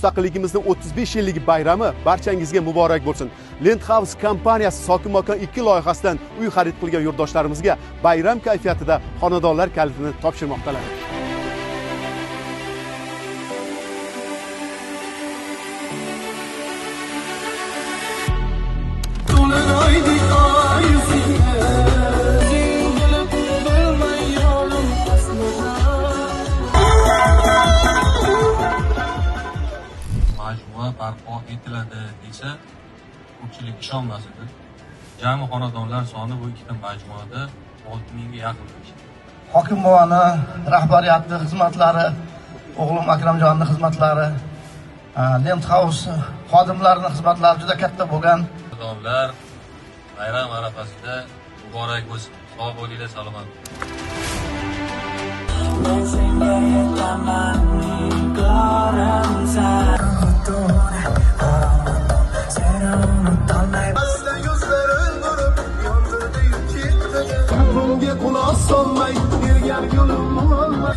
Mustaqilligimizning 35 yilligi bayrami barchangizga muborak bo'lsin. Land House kompaniyasi Sokin makon 2 loyihasidan uy xarid qilgan yurtdoshlarimizga bayram kayfiyatida xonadonlar kalitini topshirmoqdalar. Majmua barpo etiladi desa, ko'pchilik ishonmas edi. Jami xonadonlar soni bu ikkita majmuada 6000 ga yaqin. Hokim buvani rahbariyati xizmatlari, o'g'lim Akramjonning xizmatlari, Land House xodimlarining xizmatlari juda katta bo'lgan. Xonadonlar bayram arafasida muborak bo'lsin. Sog' bo'linglar, salomat. Kapımga quloq solmay, bergan yo'lim olmay.